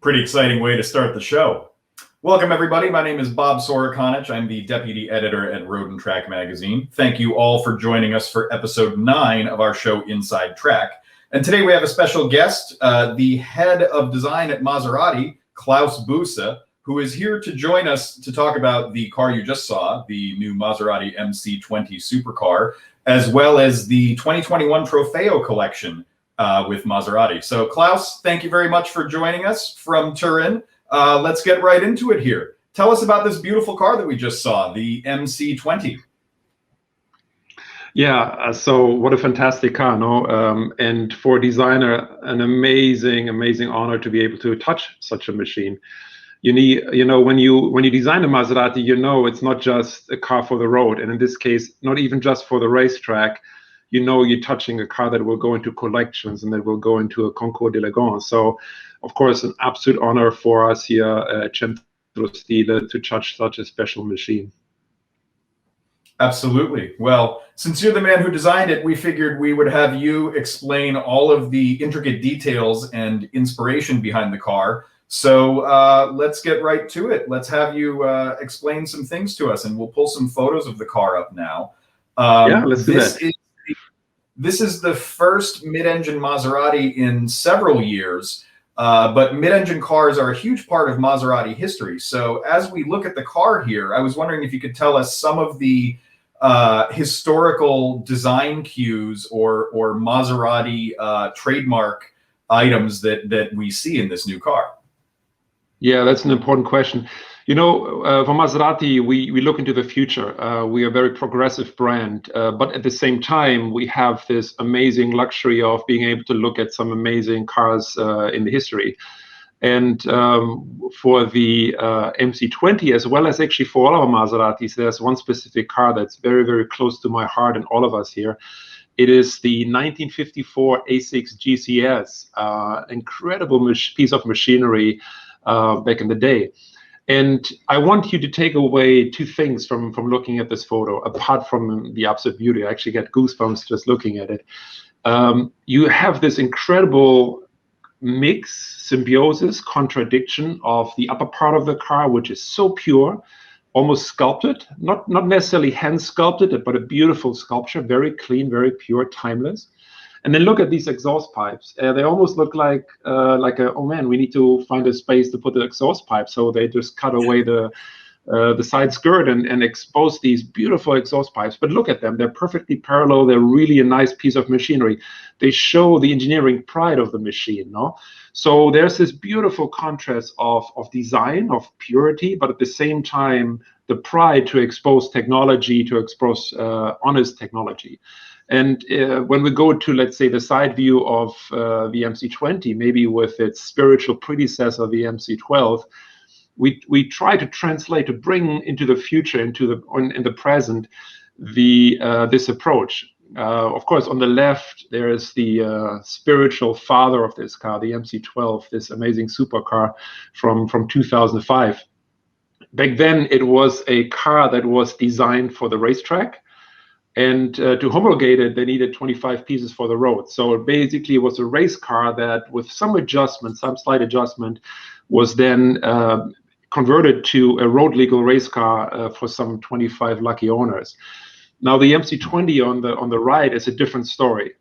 Pretty exciting way to start the show. Welcome, everybody. My name is Bob Sorokanich. I'm the deputy editor at Road and Track magazine. Thank you all for joining us for episode 9 of our show Inside Track. And today we have a special guest, the head of design at Maserati, Klaus Busse, who is here to join us to talk about the car you just saw, the new Maserati MC20 supercar, as well as the 2021 Trofeo collection with Maserati. So Klaus, thank you very much for joining us from Turin. Let's get right into it here. Tell us about this beautiful car that we just saw, the MC20. Yeah, so what a fantastic car, no? And for a designer, an amazing honor to be able to touch such a machine. You need, when you design a Maserati, it's not just a car for the road, and in this case, not even just for the racetrack. You're touching a car that will go into collections and that will go into a concours d'élégance. So, of course, an absolute honor for us here at Centro Stile to touch such a special machine. Absolutely. Well, since you're the man who designed it, we figured we would have you explain all of the intricate details and inspiration behind the car. So let's get right to it. Let's have you explain some things to us, and we'll pull some photos of the car up now. Yeah, let's do that. This is the first mid-engine Maserati in several years, but mid-engine cars are a huge part of Maserati history. So as we look at the car here, I was wondering if you could tell us some of the historical design cues or Maserati trademark items that we see in this new car. Yeah, that's an important question. For Maserati, we look into the future. We are a very progressive brand, but at the same time, we have this amazing luxury of being able to look at some amazing cars in the history. And for the MC20, as well as actually for all our Maseratis, there's one specific car that's very, very close to my heart and all of us here. It is the 1954 A6 GCS, incredible piece of machinery back in the day. And I want you to take away two things from looking at this photo, apart from the absolute beauty. I actually get goosebumps just looking at it. You have this incredible mix, symbiosis, contradiction of the upper part of the car, which is so pure, almost sculpted, not necessarily hand sculpted, but a beautiful sculpture, very clean, very pure, timeless. And then look at these exhaust pipes. They almost look like oh man, we need to find a space to put the exhaust pipe. So they just cut away the side skirt and expose these beautiful exhaust pipes. But look at them. They're perfectly parallel. They're really a nice piece of machinery. They show the engineering pride of the machine, no? So there's this beautiful contrast of design, of purity, but at the same time, the pride to expose technology, to expose honest technology. And when we go to, let's say, the side view of the MC20, maybe with its spiritual predecessor, the MC12, we try to translate, to bring into the future, in the present, this approach. Of course, on the left, there is the spiritual father of this car, the MC12, this amazing supercar from 2005. Back then, it was a car that was designed for the racetrack. And to homologate it, they needed 25 pieces for the road. So basically, it was a race car that, with some adjustment, some slight adjustment, was then converted to a road legal race car for some 25 lucky owners. Now, the MC20 on the right is a different story.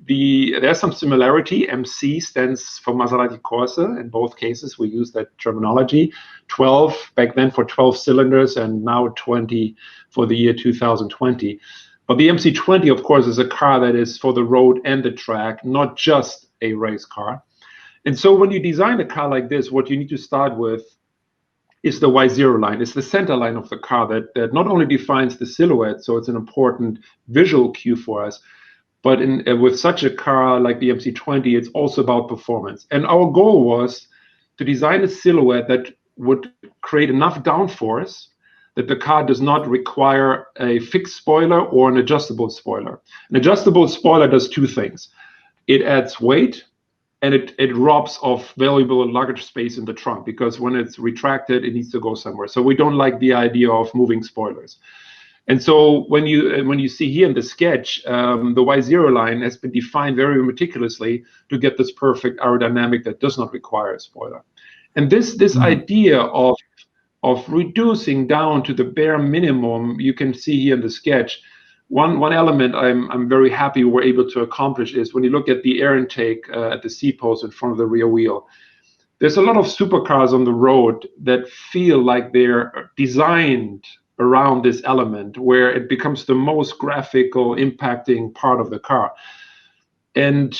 There's some similarity. MC stands for Maserati Corsa. In both cases, we use that terminology. 12 back then for 12 cylinders, and now 20 for the year 2020. But the MC20, of course, is a car that is for the road and the track, not just a race car. And so when you design a car like this, what you need to start with is the Y0 line. It's the center line of the car that not only defines the silhouette, so it's an important visual cue for us, but with such a car like the MC20, it's also about performance. And our goal was to design a silhouette that would create enough downforce that the car does not require a fixed spoiler or an adjustable spoiler. An adjustable spoiler does two things. It adds weight, and it robs of valuable luggage space in the trunk, because when it's retracted, it needs to go somewhere. So we don't like the idea of moving spoilers. And so when you see here in the sketch, the Y0 line has been defined very meticulously to get this perfect aerodynamic that does not require a spoiler. And this idea of reducing down to the bare minimum, you can see here in the sketch. One element I'm very happy we're able to accomplish is when you look at the air intake at the C-post in front of the rear wheel. There's a lot of supercars on the road that feel like they're designed around this element where it becomes the most graphical impacting part of the car. And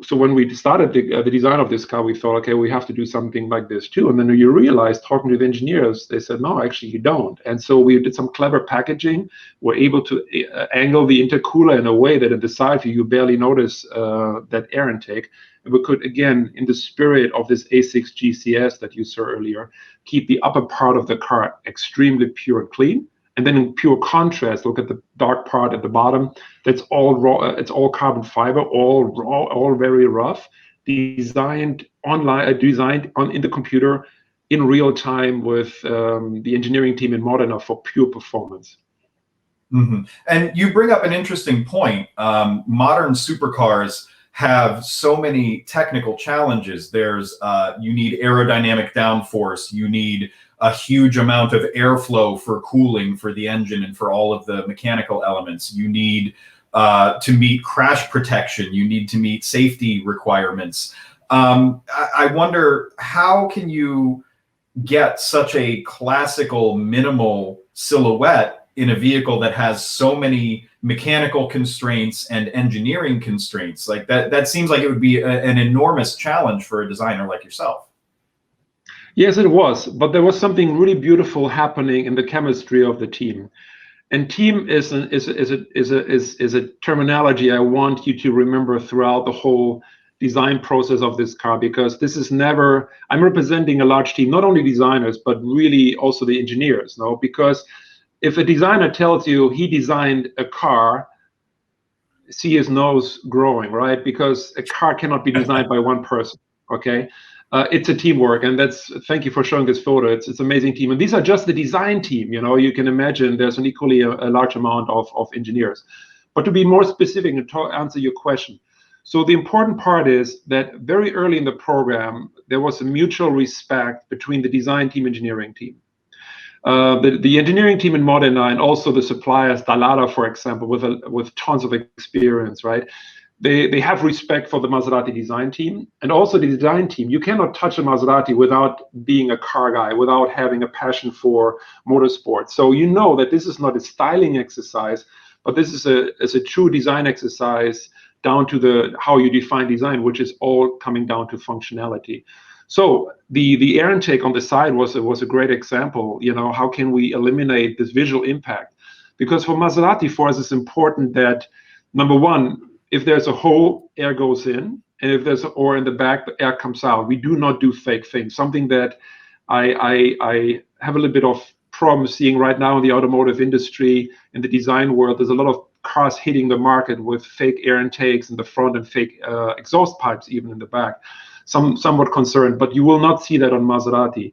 so when we started the design of this car, we thought, okay, we have to do something like this too. And then you realize, talking to the engineers, they said, no, actually you don't. And so we did some clever packaging. We're able to angle the intercooler in a way that in the side view, you barely notice that air intake. And we could, again, in the spirit of this A6 GCS that you saw earlier, keep the upper part of the car extremely pure and clean. And then in pure contrast, look at the dark part at the bottom. That's all raw. It's all carbon fiber, all raw, all very rough. Designed online, in the computer in real time with the engineering team in Modena for pure performance. Mm-hmm. And you bring up an interesting point. Modern supercars have so many technical challenges. There's you need aerodynamic downforce. You need a huge amount of airflow for cooling for the engine and for all of the mechanical elements. You need to meet crash protection. You need to meet safety requirements. I wonder, how can you get such a classical minimal silhouette in a vehicle that has so many mechanical constraints and engineering constraints? Like that seems like it would be an enormous challenge for a designer like yourself. Yes, it was, but there was something really beautiful happening in the chemistry of the team. And team is a terminology I want you to remember throughout the whole design process of this car, because this is never, I'm representing a large team, not only designers, but really also the engineers, no? Because if a designer tells you he designed a car, see his nose growing, right? Because a car cannot be designed by one person, okay? It's a teamwork, and thank you for showing this photo. It's an amazing team, and these are just the design team. You know, you can imagine there's an equally a large amount of engineers. But to be more specific and to answer your question, so the important part is that very early in the program there was a mutual respect between the design team, engineering team. The engineering team in Modena and also the suppliers, Dallara, for example, with tons of experience, right? They have respect for the Maserati design team, and also the design team. You cannot touch a Maserati without being a car guy, without having a passion for motorsports. So you know that this is not a styling exercise, but this is a true design exercise down to how you define design, which is all coming down to functionality. So the air intake on the side was a great example. You know, how can we eliminate this visual impact? Because for Maserati, for us, it's important that, number one, if there's a hole, air goes in, and if there's or in the back, the air comes out. We do not do fake things. Something that I have a little bit of problem seeing right now in the automotive industry, in the design world. There's a lot of cars hitting the market with fake air intakes in the front and fake exhaust pipes even in the back. Somewhat concerned, but you will not see that on Maserati.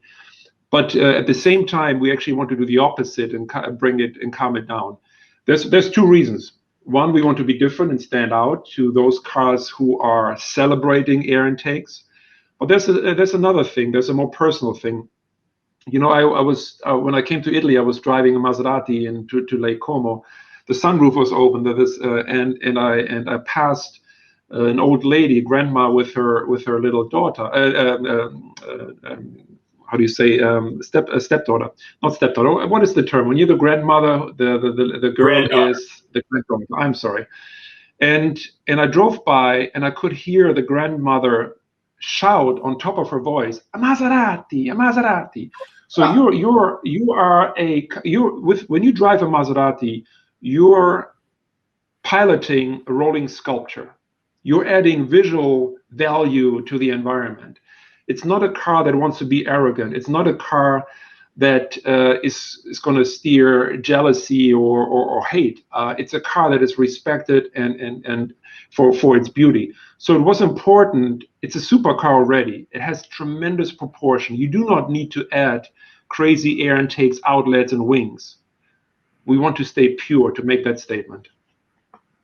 But at the same time, we actually want to do the opposite and bring it and calm it down. There's two reasons. One, we want to be different and stand out to those cars who are celebrating air intakes. But there's another thing. There's a more personal thing. You know, I was when I came to Italy, I was driving a Maserati to Lake Como. The sunroof was open. And I passed an old lady, grandma, with her little daughter. How do you say stepdaughter? Not stepdaughter. What is the term? When you're the grandmother, the girl is the granddaughter. I'm sorry. And I drove by and I could hear the grandmother shout on top of her voice, "A Maserati, a Maserati." So when you drive a Maserati, you're piloting a rolling sculpture. You're adding visual value to the environment. It's not a car that wants to be arrogant. It's not a car that is going to steer jealousy or hate. It's a car that is respected and for its beauty. So it was important. It's a supercar already. It has tremendous proportion. You do not need to add crazy air intakes, outlets, and wings. we want to stay pure to make that statement.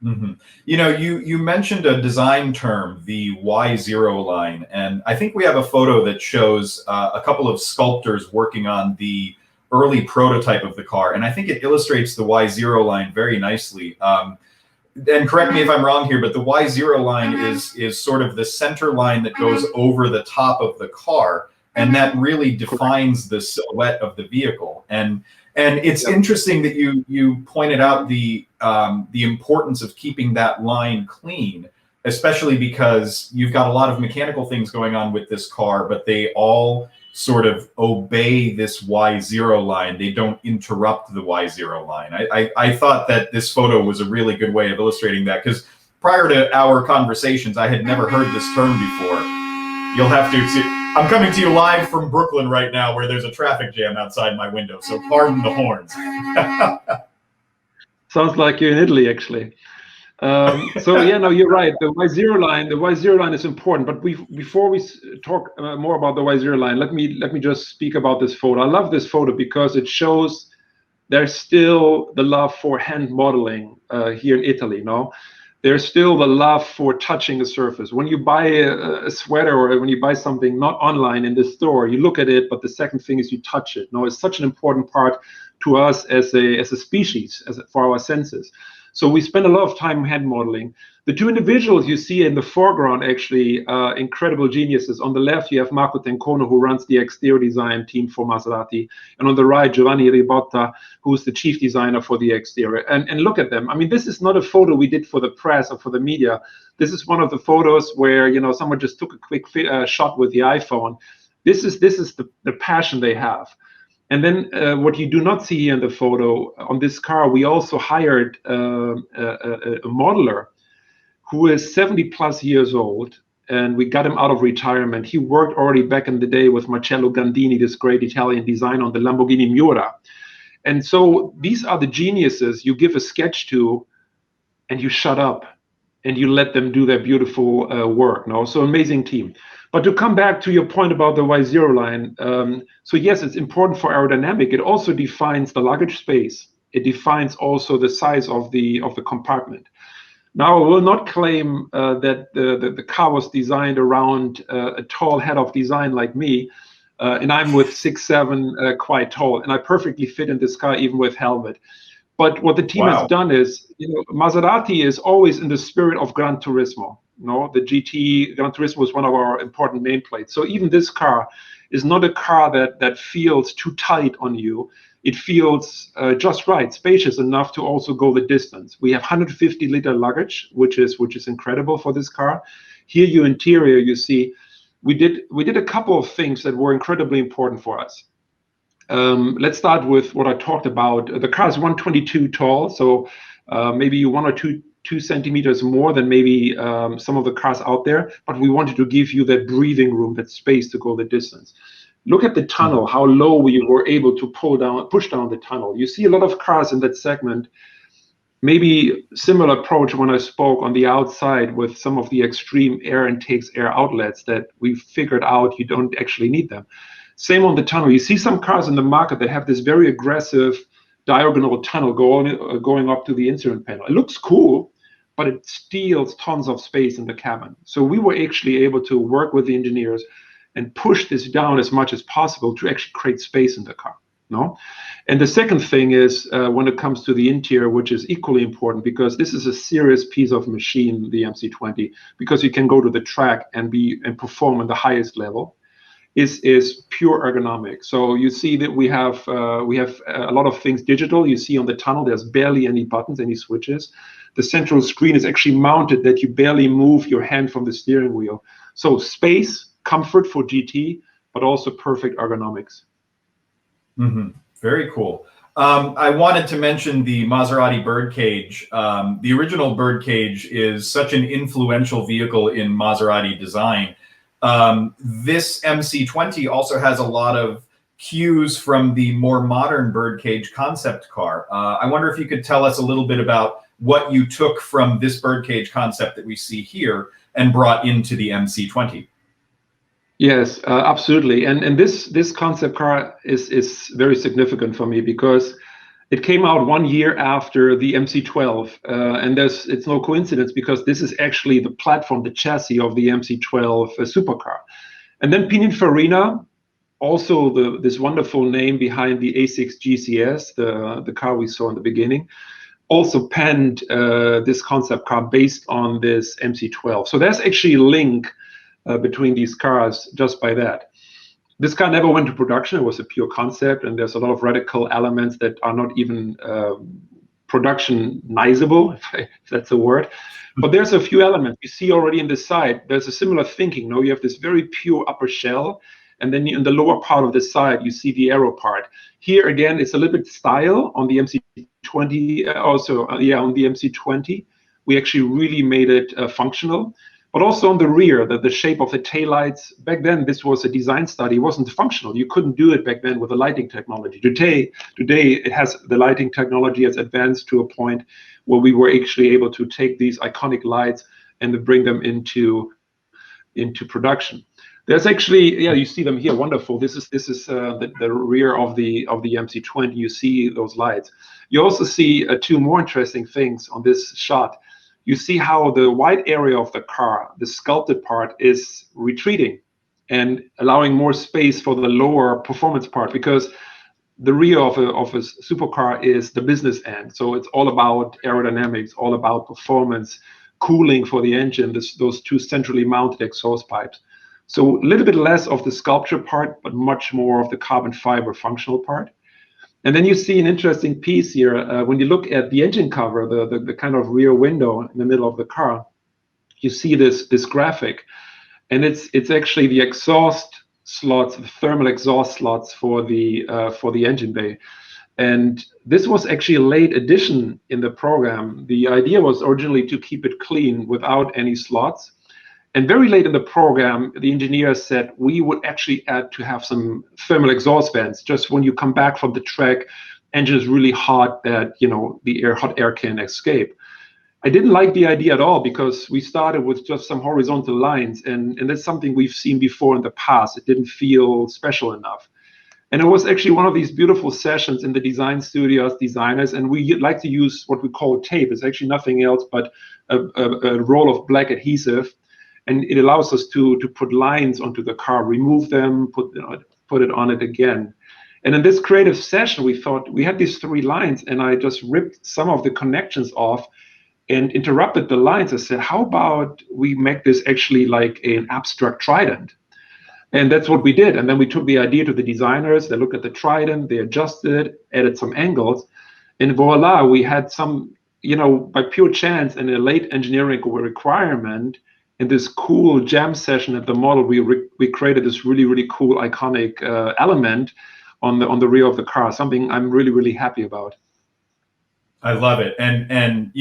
Mm-hmm. You know, you mentioned a design term, the Y0 line, and I think we have a photo that shows a couple of sculptors working on the early prototype of the car, and I think it illustrates the Y0 line very nicely. And correct me if I'm wrong here, but the Y0 line is sort of the center line that goes over the top of the car, and that really defines the silhouette of the vehicle. And it's interesting that you pointed out the importance of keeping that line clean, especially because you've got a lot of mechanical things going on with this car, but they all sort of obey this Y0 line. They don't interrupt the Y0 line. I thought that this photo was a really good way of illustrating that, because prior to our conversations, I had never heard this term before. You'll have to see. I'm coming to you live from Brooklyn right now, where there's a traffic jam outside my window, so pardon the horns. Sounds like you're in Italy, actually. So yeah, no, you're right. The Y0 line is important. But before we talk more about the Y0 line, let me just speak about this photo. I love this photo because it shows there's still the love for hand modeling here in Italy. No, there's still the love for touching a surface. When you buy a sweater or when you buy something not online in the store, you look at it, but the second thing is you touch it. No, it's such an important part to us as a species, for our senses. So we spend a lot of time hand modeling. The two individuals you see in the foreground, actually, incredible geniuses. On the left, you have Marco Tencono, who runs the exterior design team for Maserati. And on the right, Giovanni Ribotta, who's the chief designer for the exterior. And look at them. I mean, this is not a photo we did for the press or for the media. This is one of the photos where, you know, someone just took a quick shot with the iPhone. This is the passion they have. And then what you do not see here in the photo, on this car, we also hired a modeler who is 70 plus years old, and we got him out of retirement. He worked already back in the day with Marcello Gandini, this great Italian designer, on the Lamborghini Miura. And so these are the geniuses you give a sketch to, and you shut up, and you let them do their beautiful work. No? So amazing team. But to come back to your point about the Y0 line, so yes, it's important for aerodynamic. It also defines the luggage space. It defines also the size of the compartment. Now, I will not claim that the car was designed around a tall head of design like me, and I'm with 6'7", quite tall, and I perfectly fit in this car even with helmet. But what the team has done is, you know, Maserati is always in the spirit of Gran Turismo. No, the GT Gran Turismo is one of our important nameplates. So even this car is not a car that feels too tight on you. It feels just right, spacious enough to also go the distance. We have 150-liter luggage, which is incredible for this car. Here, your interior, you see, we did a couple of things that were incredibly important for us. Let's start with what I talked about. The car is 122 tall, so maybe 1 or 2 centimeters more than maybe some of the cars out there, but we wanted to give you that breathing room, that space to go the distance. Look at the tunnel, how low we were able to push down the tunnel. You see a lot of cars in that segment, maybe similar approach when I spoke on the outside with some of the extreme air intakes, air outlets that we figured out you don't actually need them. Same on the tunnel. You see some cars in the market that have this very aggressive diagonal tunnel going up to the instrument panel. It looks cool, but it steals tons of space in the cabin. So we were actually able to work with the engineers and push this down as much as possible to actually create space in the car. No? And the second thing is when it comes to the interior, which is equally important, because this is a serious piece of machine, the MC20, because you can go to the track and perform on the highest level, is pure ergonomics. So you see that we have a lot of things digital. You see on the tunnel, there's barely any buttons, any switches. The central screen is actually mounted that you barely move your hand from the steering wheel. So space, comfort for GT, but also perfect ergonomics. Mm-hmm. Very cool. I wanted to mention the Maserati Birdcage. The original Birdcage is such an influential vehicle in Maserati design. This MC20 also has a lot of cues from the more modern Birdcage concept car. I wonder if you could tell us a little bit about what you took from this Birdcage concept that we see here and brought into the MC20. Yes, absolutely. And this concept car is very significant for me because It came out 1 year after the MC12, and it's no coincidence because this is actually the platform, the chassis of the MC12 supercar. And then Pininfarina, also this wonderful name behind the A6 GCS, the car we saw in the beginning, also penned this concept car based on this MC12. So there's actually a link between these cars just by that. This car never went to production. It was a pure concept, and there's a lot of radical elements that are not even productionizable, if that's a word. But there's a few elements. You see already in the side, there's a similar thinking. No, you have this very pure upper shell, and then in the lower part of the side, you see the aero part. Here again, it's a little bit style on the MC20, on the MC20. We actually really made it functional. But also on the rear, the shape of the taillights. Back then, this was a design study. It wasn't functional. You couldn't do it back then with the lighting technology. Today, the lighting technology has advanced to a point where we were actually able to take these iconic lights and bring them into production. There's actually, you see them here, wonderful. This is the rear of the MC20. You see those lights. You also see two more interesting things on this shot. You see how the wide area of the car, the sculpted part, is retreating and allowing more space for the lower performance part, because the rear of a supercar is the business end. So it's all about aerodynamics, all about performance, cooling for the engine, those two centrally mounted exhaust pipes. So a little bit less of the sculpture part, but much more of the carbon fiber functional part. And then you see an interesting piece here. When you look at the engine cover, the kind of rear window in the middle of the car, you see this graphic, and it's actually the exhaust slots, the thermal exhaust slots for the engine bay. And this was actually a late addition in the program. The idea was originally to keep it clean without any slots. And very late in the program, the engineers said we would actually add to have some thermal exhaust vents. Just when you come back from the track, engine is really hot, that the hot air can escape. I didn't like the idea at all, because we started with just some horizontal lines, and that's something we've seen before in the past. It didn't feel special enough. And it was actually one of these beautiful sessions in the design studio as designers, and we like to use what we call tape. It's actually nothing else but a roll of black adhesive. And it allows us to put lines onto the car, remove them, put it on it again. And in this creative session, we thought we had these 3 lines, and I just ripped some of the connections off and interrupted the lines. I said, how about we make this actually like an abstract trident? And that's what we did. And then we took the idea to the designers. They looked at the trident, they adjusted, added some angles, and voila, we had some, by pure chance and a late engineering requirement, in this cool jam session at the model, we created this really, really cool iconic element on the rear of the car, something I'm really, really happy about. I love it. And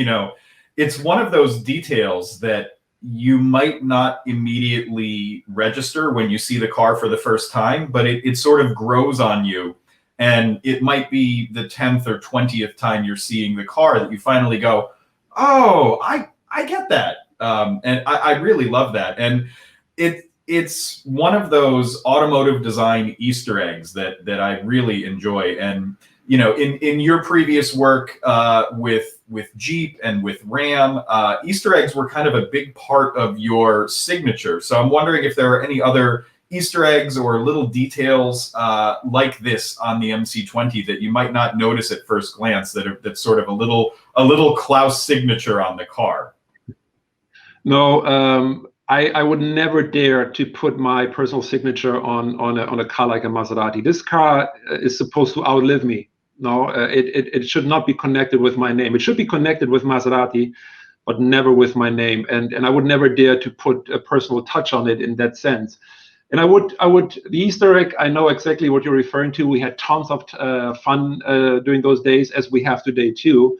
it's one of those details that you might not immediately register when you see the car for the first time, but it sort of grows on you. And it might be the 10th or 20th time you're seeing the car that you finally go, oh, I get that. And I really love that. And it's one of those automotive design Easter eggs that I really enjoy. And, in your previous work with Jeep and with Ram, Easter eggs were kind of a big part of your signature. So I'm wondering if there are any other Easter eggs or little details like this on the MC20 that you might not notice at first glance, that's sort of a little Klaus signature on the car. No, I would never dare to put my personal signature on a car like a Maserati. This car is supposed to outlive me. No, it should not be connected with my name. It should be connected with Maserati, but never with my name. And I would never dare to put a personal touch on it in that sense. And I would the Easter egg, I know exactly what you're referring to. We had tons of fun during those days, as we have today too.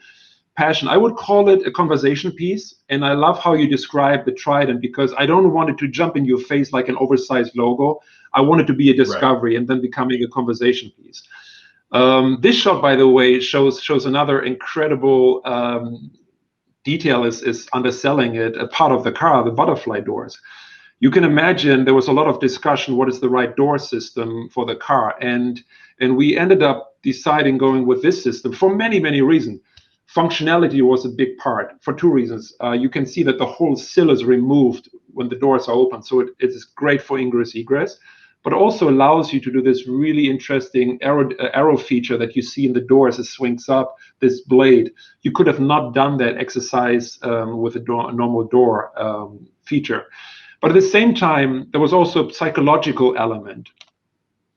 Passion. I would call it a conversation piece, and I love how you describe the trident, because I don't want it to jump in your face like an oversized logo. I want it to be a discovery, right, and then becoming a conversation piece. This shot, by the way, shows another incredible detail is underselling it, a part of the car, the butterfly doors. You can imagine there was a lot of discussion, what is the right door system for the car, and we ended up deciding going with this system for many, many reasons. Functionality was a big part for two reasons. You can see that the whole sill is removed when the doors are open, so it is great for ingress egress, but also allows you to do this really interesting arrow feature that you see in the door as it swings up this blade. You could have not done that exercise with a normal door feature. But at the same time, there was also a psychological element.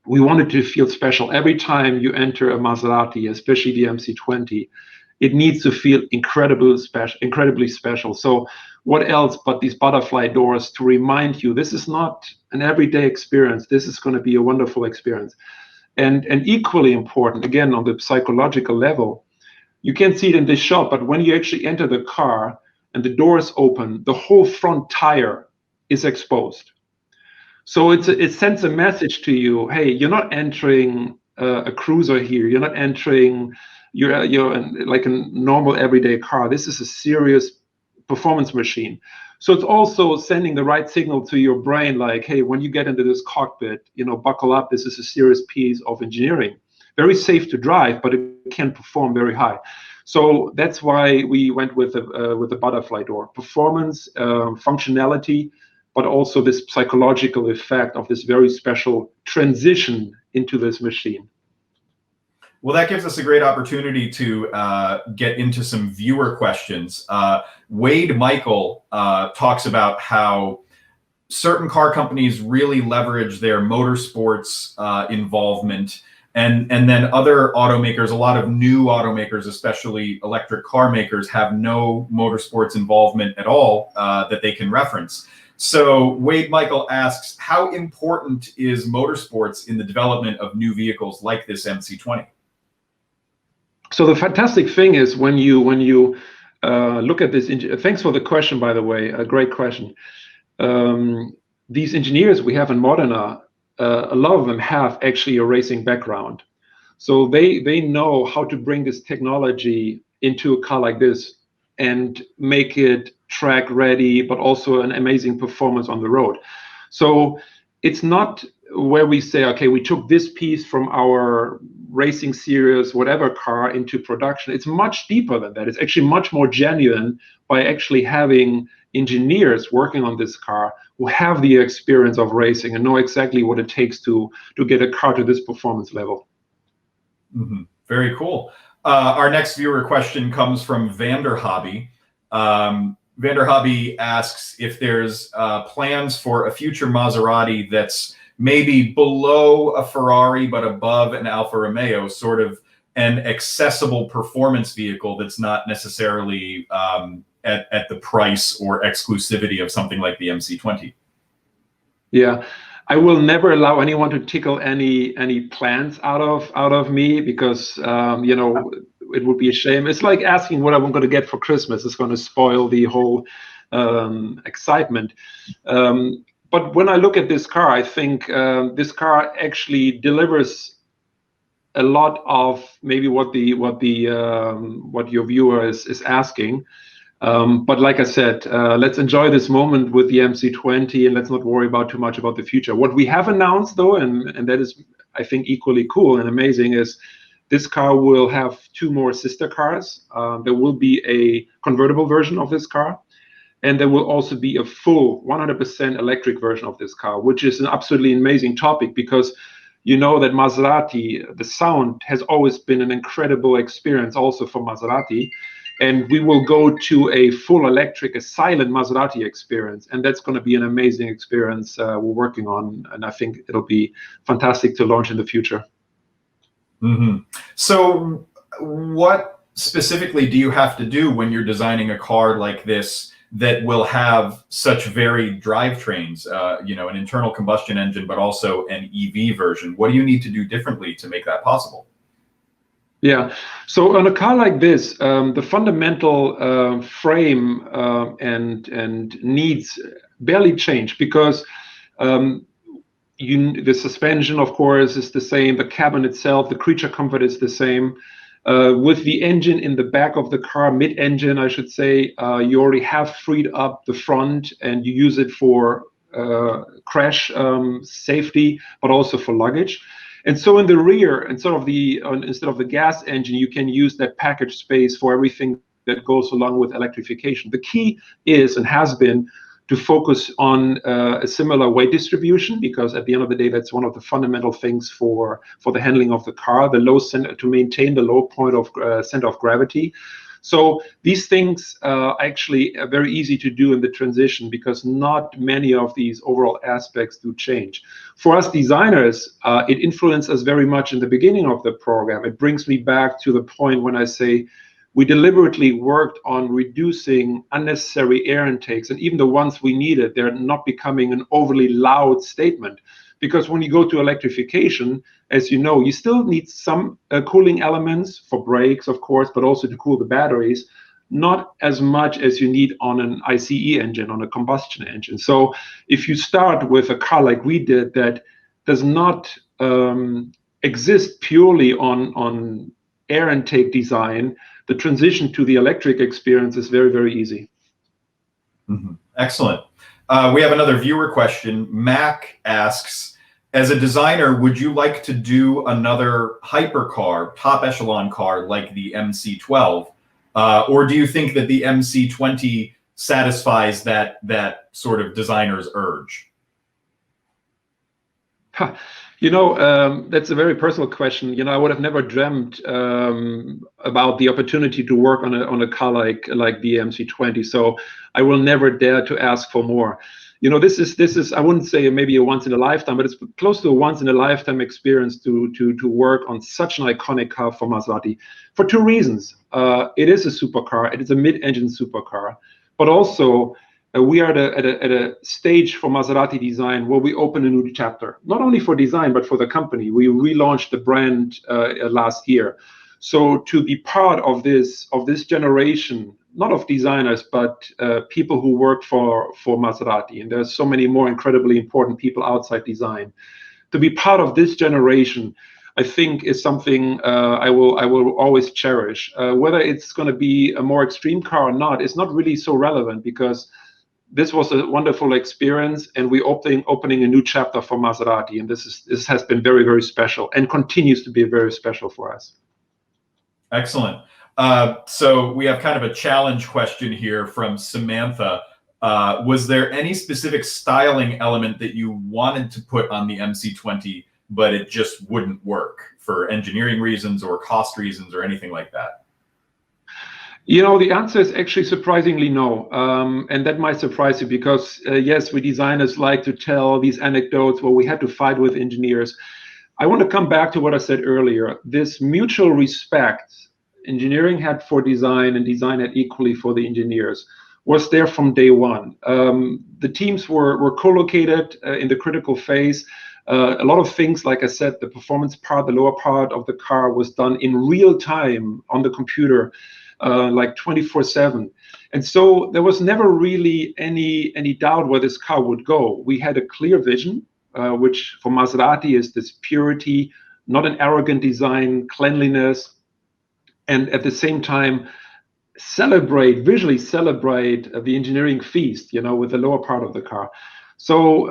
We wanted to feel special. Every time you enter a Maserati, especially the MC20, it needs to feel incredibly special. So what else but these butterfly doors to remind you this is not an everyday experience. This is going to be a wonderful experience. And equally important, again, on the psychological level, you can't see it in this shot, but when you actually enter the car and the doors open, the whole front tire is exposed. So it sends a message to you, hey, you're not entering a cruiser here. You're not entering you're like a normal everyday car. This is a serious performance machine. So it's also sending the right signal to your brain, like, hey, when you get into this cockpit, buckle up. This is a serious piece of engineering. Very safe to drive, but it can perform very high. So that's why we went with the butterfly door. Performance, functionality, but also this psychological effect of this very special transition into this machine. Well, that gives us a great opportunity to get into some viewer questions. Wade Michael talks about how certain car companies really leverage their motorsports involvement, and then other automakers, a lot of new automakers, especially electric car makers, have no motorsports involvement at all that they can reference. So Wade Michael asks, how important is motorsports in the development of new vehicles like this MC20? So the fantastic thing is when you look at this, thanks for the question, by the way, a great question. These engineers we have in Modena, a lot of them have actually a racing background. So they know how to bring this technology into a car like this and make it track ready, but also an amazing performance on the road. So it's not where we say, okay, we took this piece from our racing series, whatever car, into production. It's much deeper than that. It's actually much more genuine by actually having engineers working on this car who have the experience of racing and know exactly what it takes to get a car to this performance level. Mm-hmm. Very cool. Our next viewer question comes from Vander Hobby. Vander Hobby asks if there's plans for a future Maserati that's maybe below a Ferrari but above an Alfa Romeo, sort of an accessible performance vehicle that's not necessarily at the price or exclusivity of something like the MC20. Yeah, I will never allow anyone to tickle any plans out of me, because it would be a shame. It's like asking what I'm going to get for Christmas. It's going to spoil the whole excitement. But when I look at this car, I think this car actually delivers a lot of maybe what your viewer is asking. But like I said, let's enjoy this moment with the MC20 and let's not worry about too much about the future. What we have announced, though, and that is, I think, equally cool and amazing, is this car will have two more sister cars. There will be a convertible version of this car, and there will also be a full 100% electric version of this car, which is an absolutely amazing topic, because you know that Maserati, the sound has always been an incredible experience also for Maserati. And we will go to a full electric, a silent Maserati experience. And that's going to be an amazing experience we're working on. And I think it'll be fantastic to launch in the future. Mm-hmm. So what specifically do you have to do when you're designing a car like this that will have such varied drivetrains, an internal combustion engine, but also an EV version? What do you need to do differently to make that possible? Yeah, so on a car like this, the fundamental frame and needs barely change, because the suspension, of course, is the same. The cabin itself, the creature comfort is the same. With the engine in the back of the car, mid-engine, I should say, you already have freed up the front and you use it for crash safety, but also for luggage. And so in the rear, instead of the gas engine, you can use that package space for everything that goes along with electrification. The key is and has been to focus on a similar weight distribution, because at the end of the day, that's one of the fundamental things for the handling of the car, to maintain the low point of center of gravity. So these things actually are very easy to do in the transition, because not many of these overall aspects do change. For us designers, it influenced us very much in the beginning of the program. It brings me back to the point when I say we deliberately worked on reducing unnecessary air intakes, and even the ones we needed, they're not becoming an overly loud statement. Because when you go to electrification, as you know, you still need some cooling elements for brakes, of course, but also to cool the batteries, not as much as you need on an ICE engine, on a combustion engine. So if you start with a car like we did that does not exist purely on air intake design, the transition to the electric experience is very, very easy. Mm-hmm. Excellent. We have another viewer question. Mac asks, as a designer, would you like to do another hypercar, top echelon car like the MC12? Or do you think that the MC20 satisfies that sort of designer's urge? You know, that's a very personal question. You know, I would have never dreamt about the opportunity to work on a car like the MC20. So I will never dare to ask for more. You know, this is I wouldn't say maybe a once in a lifetime, but it's close to a once in a lifetime experience to work on such an iconic car for Maserati for two reasons. It is a supercar. It is a mid-engine supercar, but also we are at a stage for Maserati design where we open a new chapter, not only for design, but for the company. We relaunched the brand last year. So to be part of this generation, not of designers, but people who work for Maserati, and there's so many more incredibly important people outside design, to be part of this generation, I think is something I will always cherish. Whether it's going to be a more extreme car or not, it's not really so relevant, because this was a wonderful experience, and we're opening a new chapter for Maserati, and this has been very, very special and continues to be very special for us. Excellent. So we have kind of a challenge question here from Samantha. Was there any specific styling element that you wanted to put on the MC20, but it just wouldn't work for engineering reasons or cost reasons or anything like that? You know, the answer is actually surprisingly no. And that might surprise you, because yes, we designers like to tell these anecdotes where we had to fight with engineers. I want to come back to what I said earlier. This mutual respect engineering had for design and design had equally for the engineers was there from day one. The teams were co-located in the critical phase. A lot of things, like I said, the performance part, the lower part of the car was done in real time on the computer, like 24/7. And so there was never really any doubt where this car would go. We had a clear vision, which for Maserati is this purity, not an arrogant design, cleanliness, and at the same time visually celebrate the engineering feast, you know, with the lower part of the car. So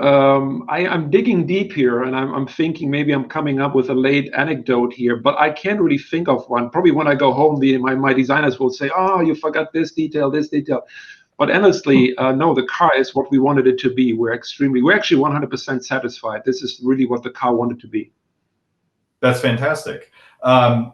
I'm digging deep here, and I'm thinking maybe I'm coming up with a late anecdote here, but I can't really think of one. Probably when I go home, my designers will say, "Oh, you forgot this detail, this detail." But honestly, no, the car is what we wanted it to be. We're actually 100% satisfied. This is really what the car wanted to be. That's fantastic.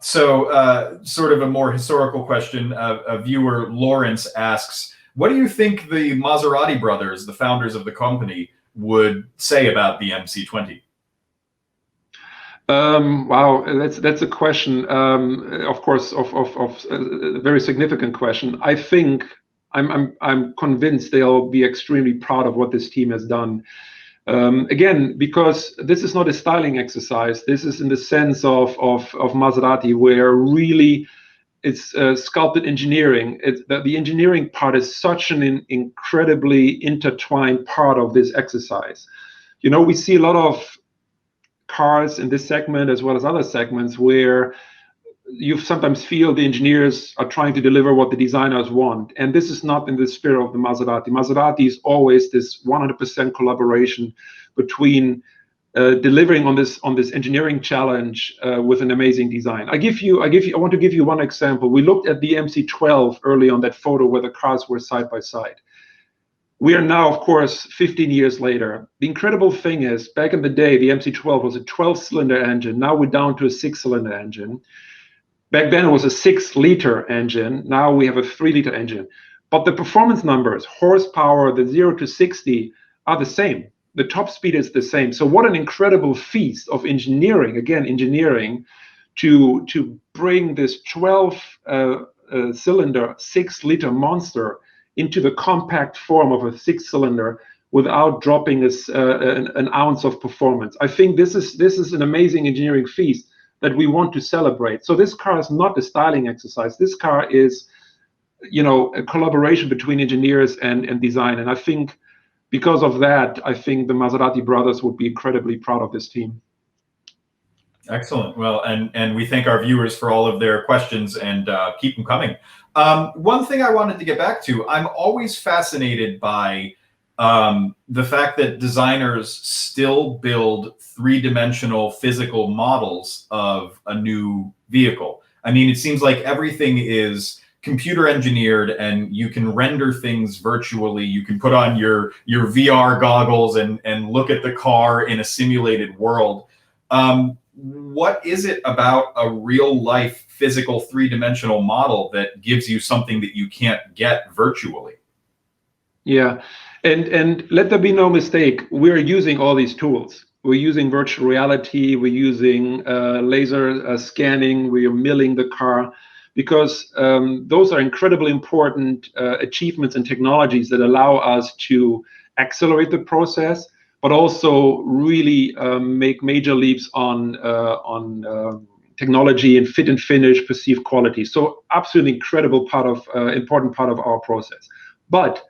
So sort of a more historical question, a viewer, Lawrence, asks, what do you think the Maserati brothers, the founders of the company, would say about the MC20? Wow, that's a question, of course, of a very significant question. I think I'm convinced they'll be extremely proud of what this team has done. Again, because this is not a styling exercise. This is in the sense of Maserati, where really it's sculpted engineering. The engineering part is such an incredibly intertwined part of this exercise. You know, we see a lot of cars in this segment as well as other segments where you sometimes feel the engineers are trying to deliver what the designers want. And this is not in the spirit of the Maserati. Maserati is always this 100% collaboration between delivering on this engineering challenge with an amazing design. I want to give you one example. We looked at the MC12 early on that photo where the cars were side by side. We are now, of course, 15 years later. The incredible thing is, back in the day, the MC12 was a 12-cylinder engine. Now we're down to a 6-cylinder engine. Back then it was a 6-liter engine. Now we have a 3-liter engine. But the performance numbers, horsepower, the 0 to 60 are the same. The top speed is the same. So what an incredible feast of engineering, again, engineering, to bring this 12-cylinder, 6-liter monster into the compact form of a 6-cylinder without dropping an ounce of performance. I think this is an amazing engineering feast that we want to celebrate. So this car is not a styling exercise. This car is, a collaboration between engineers and design. And I think because of that, I think the Maserati brothers would be incredibly proud of this team. Excellent. Well, and we thank our viewers for all of their questions, and keep them coming. One thing I wanted to get back to, I'm always fascinated by the fact that designers still build 3-dimensional physical models of a new vehicle. I mean, it seems like everything is computer engineered, and you can render things virtually. You can put on your VR goggles and look at the car in a simulated world. What is it about a real life physical 3-dimensional model that gives you something that you can't get virtually? Yeah, and let there be no mistake, we're using all these tools. We're using virtual reality, we're using laser scanning, we are milling the car, because those are incredibly important achievements and technologies that allow us to accelerate the process, but also really make major leaps on technology and fit and finish, perceived quality. So absolutely incredible part of, important part of our process. But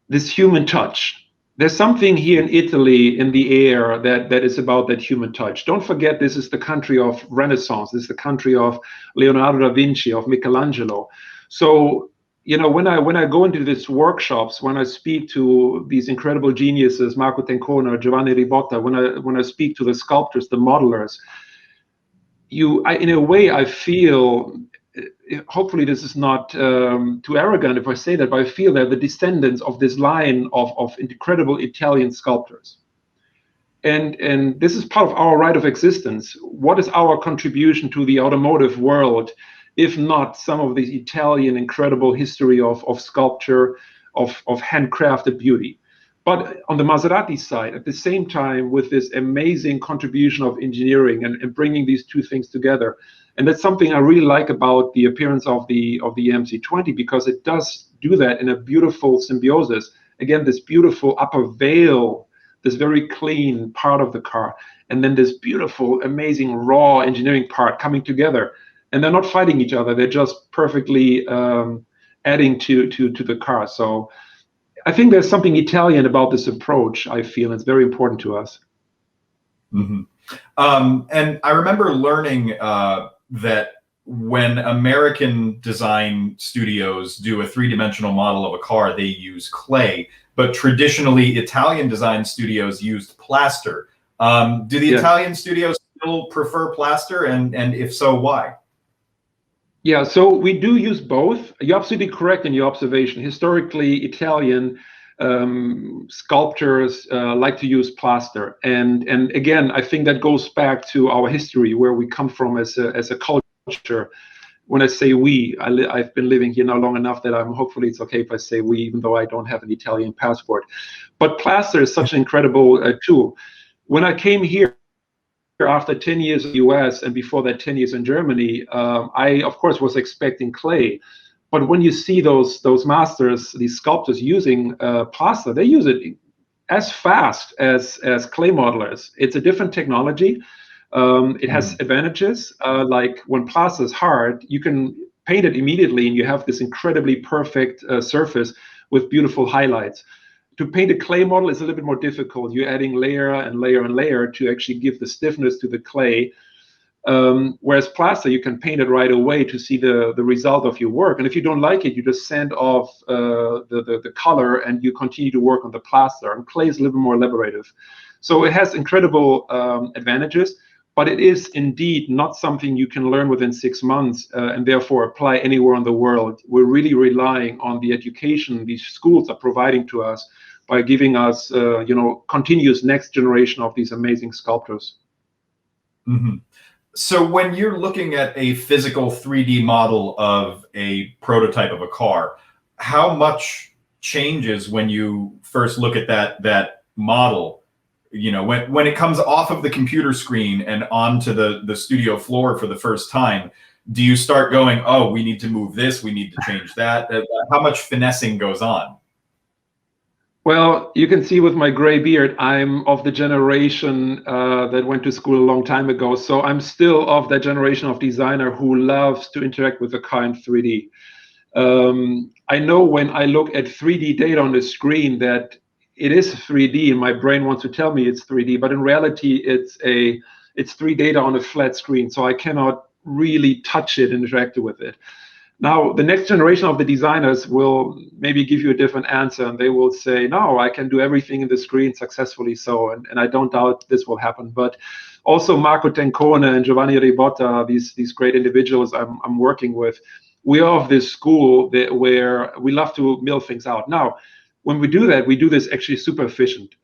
this human touch, there's something here in Italy in the air that is about that human touch. Don't forget, this is the country of Renaissance. This is the country of Leonardo da Vinci, of Michelangelo. So, when I go into these workshops, when I speak to these incredible geniuses, Marco Tencona, Giovanni Ribotta, when I speak to the sculptors, the modelers, in a way, I feel, hopefully this is not too arrogant if I say that, but I feel they're the descendants of this line of incredible Italian sculptors. And this is part of our right of existence. What is our contribution to the automotive world, if not some of the Italian incredible history of sculpture, of handcrafted beauty? But on the Maserati side, at the same time, with this amazing contribution of engineering and bringing these two things together. And that's something I really like about the appearance of the MC20, because it does do that in a beautiful symbiosis. Again, this beautiful upper veil, this very clean part of the car, and then this beautiful, amazing, raw engineering part coming together. And they're not fighting each other. They're just perfectly adding to the car. So I think there's something Italian about this approach, I feel. It's very important to us. Mm-hmm. And I remember learning that when American design studios do a 3-dimensional model of a car, they use clay, but traditionally Italian design studios used plaster. Do the Italian studios still prefer plaster, and if so, why? Yeah, so we do use both. You're absolutely correct in your observation. Historically, Italian sculptors like to use plaster, and again, I think that goes back to our history, where we come from as a culture. When I say we, I've been living here now long enough that hopefully it's okay if I say we, even though I don't have an Italian passport. But plaster is such an incredible tool. When I came here after 10 years in the US and before that 10 years in Germany, I of course was expecting clay. But when you see those masters, these sculptors using plaster, they use it as fast as clay modelers. It's a different technology. It has advantages, like when plaster is hard, you can paint it immediately and you have this incredibly perfect surface with beautiful highlights. To paint a clay model is a little bit more difficult. You're adding layer and layer and layer to actually give the stiffness to the clay. Whereas plaster, you can paint it right away to see the result of your work. And if you don't like it, you just sand off the color and you continue to work on the plaster. And clay is a little bit more elaborative. So it has incredible advantages, but it is indeed not something you can learn within 6 months and therefore apply anywhere in the world. We're really relying on the education these schools are providing to us by giving us, continuous next generation of these amazing sculptors. Mm-hmm. So when you're looking at a physical 3D model of a prototype of a car, how much changes when you first look at that model? When it comes off of the computer screen and onto the studio floor for the first time, do you start going, oh, we need to move this, we need to change that? How much finessing goes on? Well, you can see with my gray beard, I'm of the generation that went to school a long time ago. So I'm still of that generation of designer who loves to interact with the car in 3D. I know when I look at 3D data on the screen that it is 3D, and my brain wants to tell me it's 3D, but in reality, it's 3D data on a flat screen, so I cannot really touch it and interact with it. Now, the next generation of the designers will maybe give you a different answer, and they will say, no, I can do everything in the screen successfully so, and I don't doubt this will happen. But also Marco Tencone and Giovanni Ribotta, these great individuals I'm working with, we are of this school where we love to mill things out. Now, when we do that, we do this actually super efficient.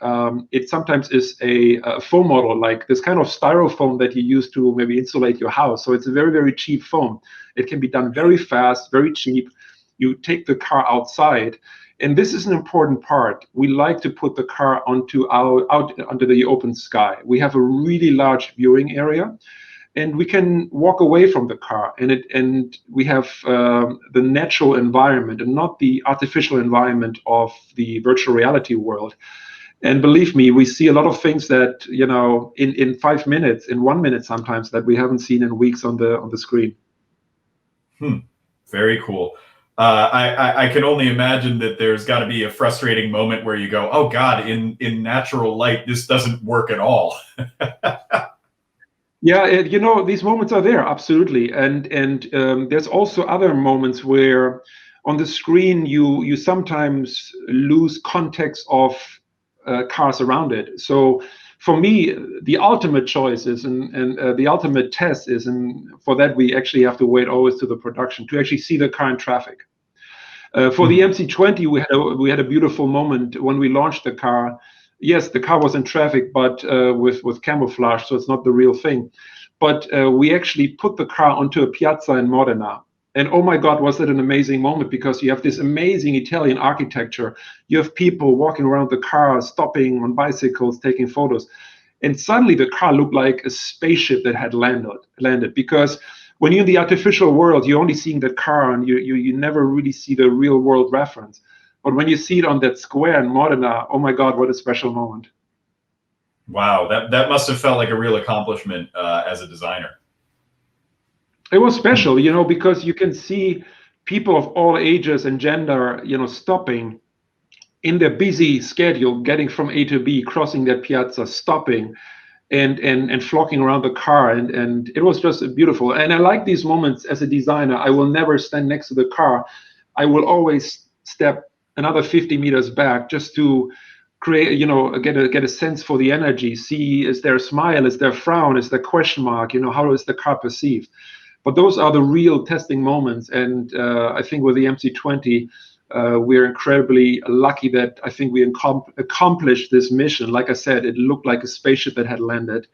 It sometimes is a foam model, like this kind of styrofoam that you use to maybe insulate your house. So it's a very, very cheap foam. It can be done very fast, very cheap. You take the car outside, and this is an important part. We like to put the car out under the open sky. We have a really large viewing area, and we can walk away from the car, and we have the natural environment and not the artificial environment of the virtual reality world. And believe me, we see a lot of things that in 5 minutes, in 1 minute sometimes, that we haven't seen in weeks on the screen. Very cool. I can only imagine that there's got to be a frustrating moment where you go, oh God, in natural light, this doesn't work at all. Yeah, these moments are there, absolutely, and there's also other moments where on the screen you sometimes lose context of cars around it. So for me, the ultimate choice is, and the ultimate test is, and for that we actually have to wait always to the production to actually see the car in traffic. For the MC20, we had a beautiful moment when we launched the car. Yes, the car was in traffic, but with camouflage, so it's not the real thing. But we actually put the car onto a piazza in Modena. And oh my God, was that an amazing moment, because you have this amazing Italian architecture. You have people walking around the car, stopping on bicycles, taking photos. And suddenly the car looked like a spaceship that had landed. Because when you're in the artificial world, you're only seeing the car, and you never really see the real world reference. But when you see it on that square in Modena, oh my God, what a special moment. Wow, that must have felt like a real accomplishment as a designer. It was special, because you can see people of all ages and gender, stopping in their busy schedule, getting from A to B, crossing that piazza, stopping and flocking around the car. And it was just beautiful. And I like these moments as a designer. I will never stand next to the car. I will always step another 50 meters back just to create, get a sense for the energy. See, is there a smile? Is there a frown? Is there a question mark? How is the car perceived? But those are the real testing moments. And I think with the MC20, we're incredibly lucky that I think we accomplished this mission. Like I said, it looked like a spaceship that had landed.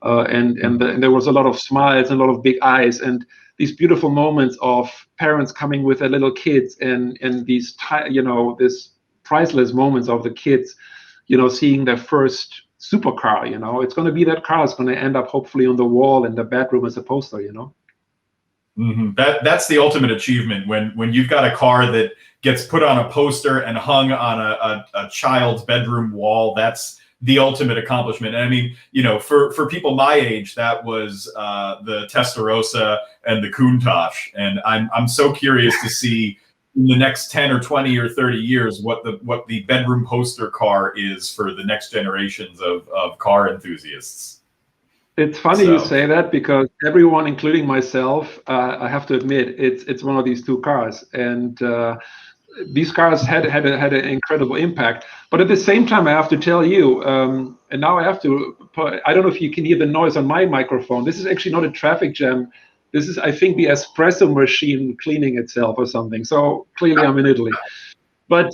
And there was a lot of smiles and a lot of big eyes, and these beautiful moments of parents coming with their little kids, and these this priceless moments of the kids, seeing their first supercar. It's going to be that car is going to end up hopefully on the wall in the bedroom as a poster. That's the ultimate achievement, when you've got a car that gets put on a poster and hung on a child's bedroom wall. That's the ultimate accomplishment. And I mean, for people my age, that was the Testarossa and the Countach. And I'm so curious to see in the next 10 or 20 or 30 years what the bedroom poster car is for the next generations of car enthusiasts. It's funny you say that, because everyone, including myself, I have to admit, it's one of these two cars, and these cars had an incredible impact. But at the same time, I have to tell you, And now I have to I don't know if you can hear the noise on my microphone. This is actually not a traffic jam. This is, I think, the espresso machine cleaning itself or something. So clearly I'm in Italy. But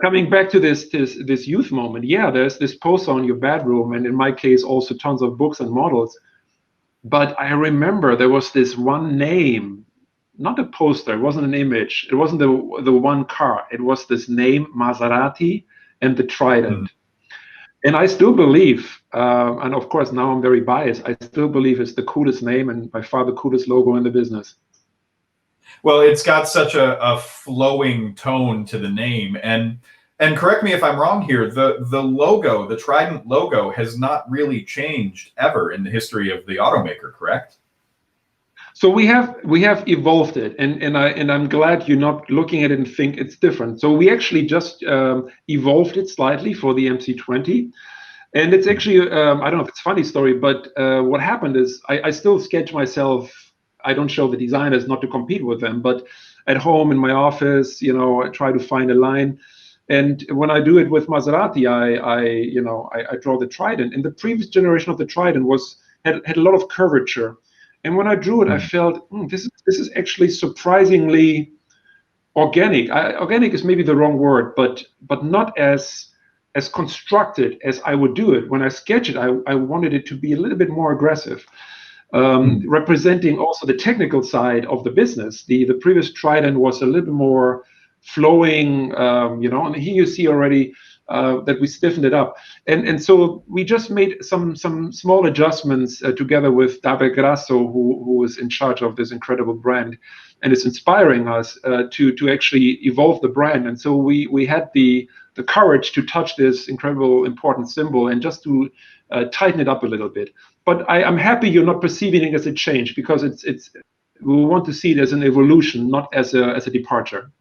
coming back to this youth moment, yeah, there's this poster on your bedroom, and in my case also tons of books and models. But I remember there was this one name, not a poster, it wasn't an image, it wasn't the one car, it was this name, Maserati and the Trident. And I still believe, and of course now I'm very biased, I still believe it's the coolest name and by far the coolest logo in the business. Well, it's got such a flowing tone to the name, and correct me if I'm wrong here, the logo, the Trident logo, has not really changed ever in the history of the automaker, correct? So we have evolved it, and I'm glad you're not looking at it and think it's different. So we actually just evolved it slightly for the MC20, and it's actually I don't know if it's a funny story, but what happened is I still sketch myself. I don't show the designers, not to compete with them, but at home in my office, I try to find a line. And when I do it with Maserati, I draw the Trident. And the previous generation of the Trident had a lot of curvature. And when I drew it, I felt this is actually surprisingly organic. Organic is maybe the wrong word, but not as constructed as I would do it. When I sketch it, I wanted it to be a little bit more aggressive. Representing also the technical side of the business. The previous Trident was a little bit more flowing, and here you see already that we stiffened it up. And so we just made some small adjustments together with David Grasso, who is in charge of this incredible brand and is inspiring us to actually evolve the brand. And so we had the courage to touch this incredible important symbol and just to tighten it up a little bit. But I'm happy you're not perceiving it as a change, because we want to see it as an evolution, not as a departure.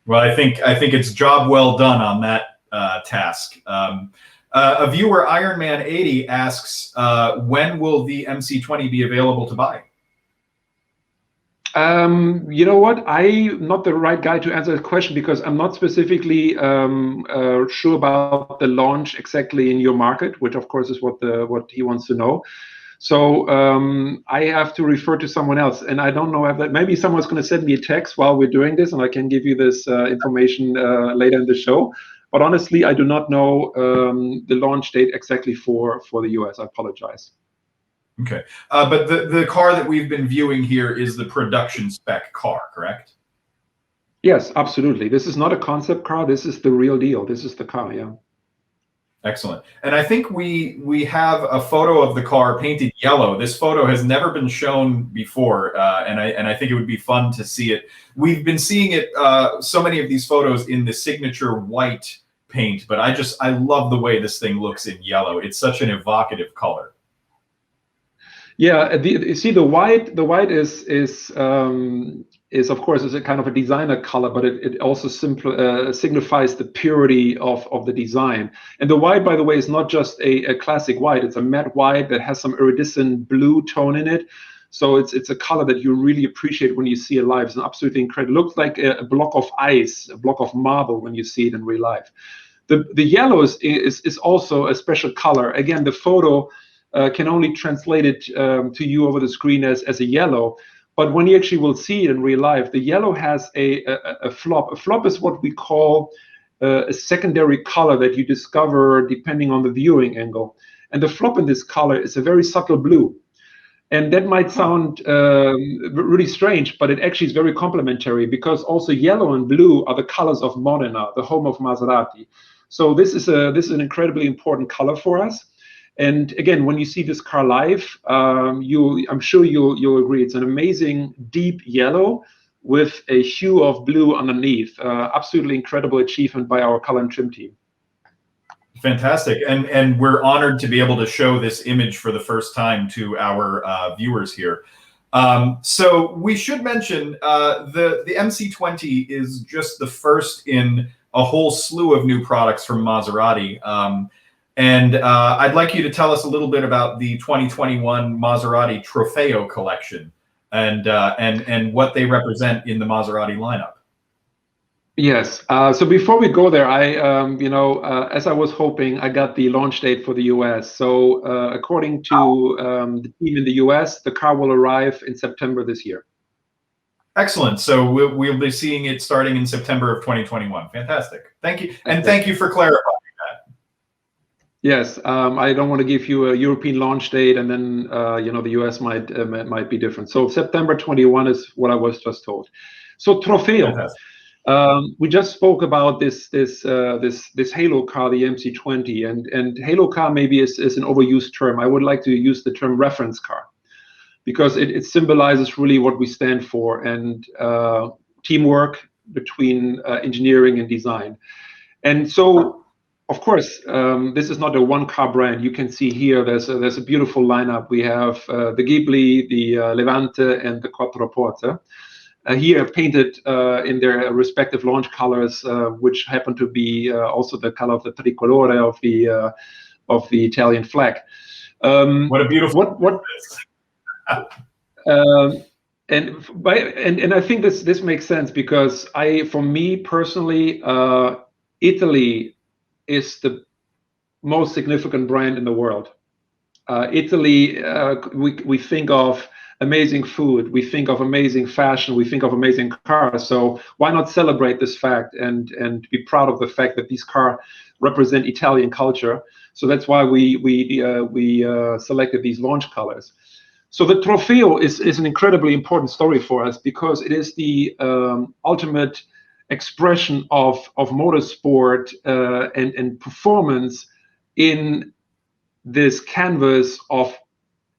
Well, I think it's job well done on that task. A viewer, Ironman80, asks, when will the MC20 be available to buy? You know what? I'm not the right guy to answer the question, because I'm not specifically sure about the launch exactly in your market, which of course is what he wants to know. So I have to refer to someone else, and I don't know if that. Maybe someone's going to send me a text while we're doing this, and I can give you this information later in the show. But honestly, I do not know the launch date exactly for the US. I apologize. Okay, but the car that we've been viewing here is the production spec car, correct? Yes, absolutely. This is not a concept car. This is the real deal. This is the car, yeah. Excellent. And I think we have a photo of the car painted yellow. This photo has never been shown before, and I think it would be fun to see it. We've been seeing it, so many of these photos in the signature white paint, but I love the way this thing looks in yellow. It's such an evocative color. Yeah, you see the white is of course is a kind of a designer color, but it also signifies the purity of the design. And the white, by the way, is not just a classic white. It's a matte white that has some iridescent blue tone in it. So it's a color that you really appreciate when you see it live. It's absolutely incredible. It looks like a block of ice, a block of marble when you see it in real life. The yellow is also a special color. Again, the photo can only translate it to you over the screen as a yellow. But when you actually will see it in real life, the yellow has a flop. A flop is what we call a secondary color that you discover depending on the viewing angle. And the flop in this color is a very subtle blue. And that might sound really strange, but it actually is very complementary, because also yellow and blue are the colors of Modena, the home of Maserati. So this is an incredibly important color for us. And again, when you see this car live, I'm sure you'll agree it's an amazing deep yellow with a hue of blue underneath. Absolutely incredible achievement by our color and trim team. Fantastic, and we're honored to be able to show this image for the first time to our viewers here. So we should mention the MC20 is just the first in a whole slew of new products from Maserati. And I'd like you to tell us a little bit about the 2021 Maserati Trofeo collection and what they represent in the Maserati lineup. Yes. So before we go there, as I was hoping, I got the launch date for the US. So according to the team in the US, the car will arrive in September this year. Excellent. So we'll be seeing it starting in September of 2021. Fantastic. Thank you. And thank you for clarifying that. Yes. I don't want to give you a European launch date and then, the US might be different. So September 21 is what I was just told. So Trofeo. Fantastic. We just spoke about this halo car, the MC20, and halo car maybe is an overused term. I would like to use the term reference car because it symbolizes really what we stand for and teamwork between engineering and design. And so, of course, this is not a one-car brand. You can see here there's a beautiful lineup. We have the Ghibli, the Levante, and the Quattroporte. Here painted in their respective launch colors, which happen to be also the color of the tricolore of the Italian flag. What a beautiful and I think this makes sense because for me personally, Italy is the most significant brand in the world. Italy, we think of amazing food, we think of amazing fashion, we think of amazing cars. So why not celebrate this fact and be proud of the fact that these cars represent Italian culture? So that's why we selected these launch colors. So the Trofeo is an incredibly important story for us because it is the ultimate expression of motorsport and performance in this canvas of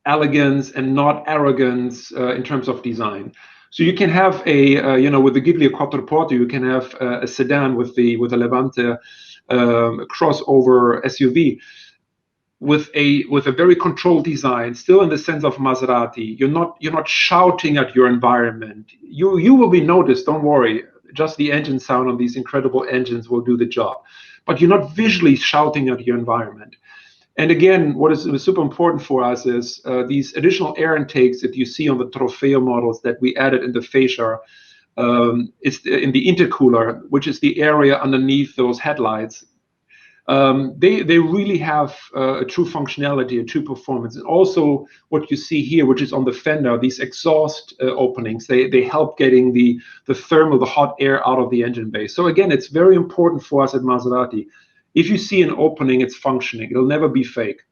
elegance and not arrogance in terms of design. So you can have with the Ghibli Quattroporte, you can have a sedan with the Levante crossover SUV with a very controlled design, still in the sense of Maserati. You're not shouting at your environment. You will be noticed. Don't worry. Just the engine sound on these incredible engines will do the job. But you're not visually shouting at your environment. And again, what is super important for us is these additional air intakes that you see on the Trofeo models that we added in the fascia. It's in the intercooler, which is the area underneath those headlights. They really have a true functionality, a true performance. And also what you see here, which is on the fender, these exhaust openings, they help getting the thermal, the hot air out of the engine bay. So again, it's very important for us at Maserati. If you see an opening, it's functioning. It'll never be fake.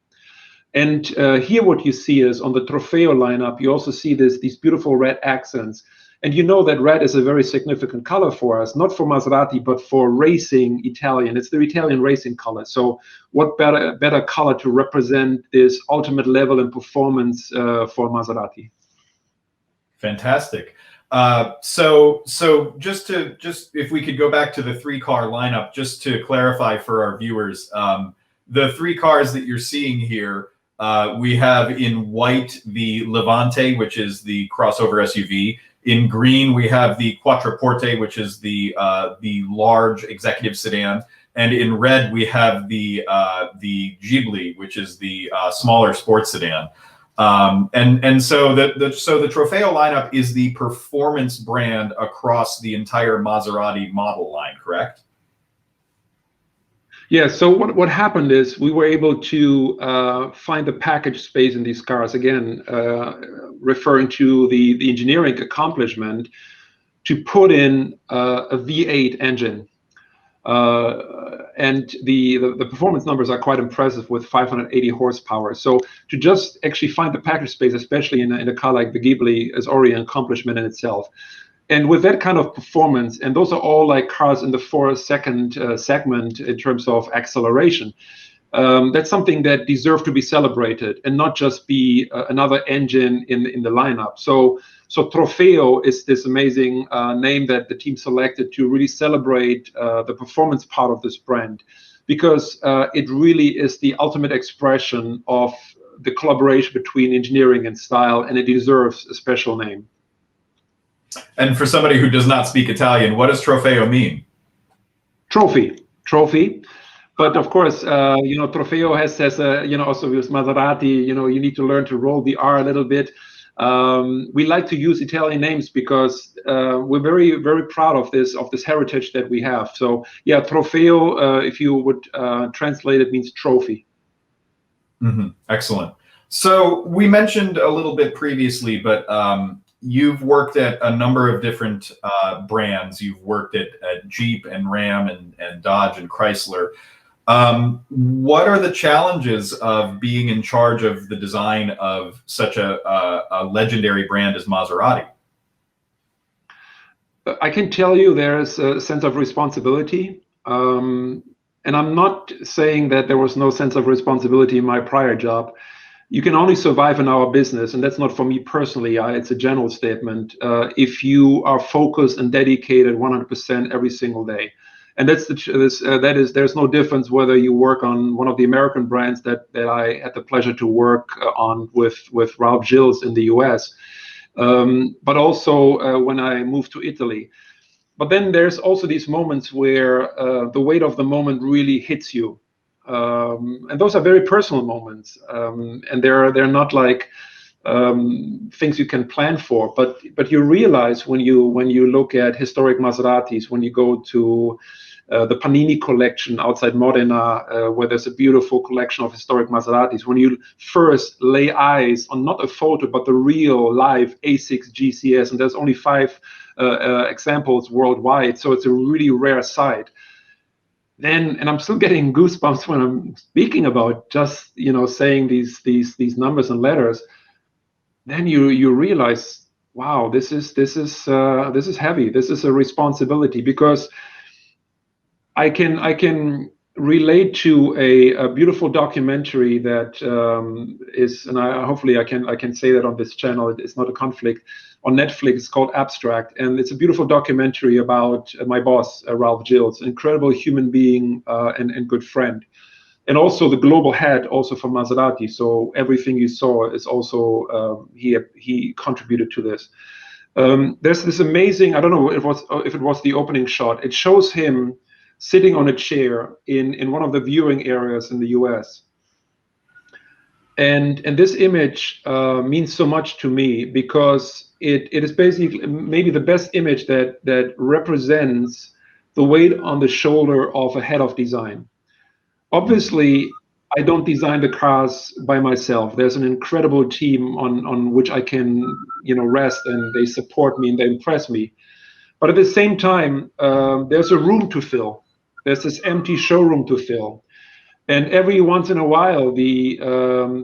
And here what you see is on the Trofeo lineup, you also see these beautiful red accents. And you know that red is a very significant color for us, not for Maserati, but for racing Italian. It's the Italian racing color. So what better color to represent this ultimate level and performance for Maserati? Fantastic. So just if we could go back to the 3-car lineup, just to clarify for our viewers, the 3 cars that you're seeing here, we have in white the Levante, which is the crossover SUV. In green, we have the Quattroporte, which is the large executive sedan, and in red we have the Ghibli, which is the smaller sports sedan. And so the Trofeo lineup is the performance brand across the entire Maserati model line, correct? Yeah, so what happened is we were able to find the package space in these cars, again, referring to the engineering accomplishment, to put in a V8 engine. And the performance numbers are quite impressive with 580 horsepower. So to just actually find the package space, especially in a car like the Ghibli, is already an accomplishment in itself. And with that kind of performance, and those are all like cars in the 4-second segment in terms of acceleration, that's something that deserves to be celebrated and not just be another engine in the lineup. So Trofeo is this amazing name that the team selected to really celebrate the performance part of this brand, because it really is the ultimate expression of the collaboration between engineering and style, and it deserves a special name. And for somebody who does not speak Italian, what does Trofeo mean? Trophy. But of course, Trofeo has also with Maserati, you need to learn to roll the R a little bit. We like to use Italian names because we're very, very proud of this heritage that we have. So yeah, Trofeo, if you would translate it, means trophy. Excellent. So we mentioned a little bit previously, but you've worked at a number of different brands. You've worked at Jeep and Ram and Dodge and Chrysler. What are the challenges of being in charge of the design of such a legendary brand as Maserati? I can tell you there's a sense of responsibility. And I'm not saying that there was no sense of responsibility in my prior job. You can only survive in our business, and that's not for me personally. It's a general statement. If you are focused and dedicated 100% every single day. And there's no difference whether you work on one of the American brands that I had the pleasure to work on with Ralph Gilles in the US, but also when I moved to Italy. But then there's also these moments where the weight of the moment really hits you, and those are very personal moments, and they're not like things you can plan for. But you realize when you look at historic Maseratis, when you go to the Panini collection outside Modena, where there's a beautiful collection of historic Maseratis, when you first lay eyes on not a photo but the real live A6 GCS, and there's only 5 examples worldwide, so it's a really rare sight. Then, and I'm still getting goosebumps when I'm speaking about just saying these numbers and letters. Then you realize, wow, this is heavy. This is a responsibility, because I can relate to a beautiful documentary that is, and hopefully I can say that on this channel. It's not a conflict. On Netflix, it's called Abstract, and it's a beautiful documentary about my boss, Ralph Gilles, an incredible human being and good friend, and also the global head also for Maserati. So everything you saw is also he contributed to this. There's this amazing, I don't know if it was the opening shot. It shows him sitting on a chair in one of the viewing areas in the US. And this image means so much to me, because it is basically maybe the best image that represents the weight on the shoulder of a head of design. Obviously, I don't design the cars by myself. There's an incredible team on which I can rest, and they support me and they impress me. But at the same time, there's a room to fill. There's this empty showroom to fill. And every once in a while, the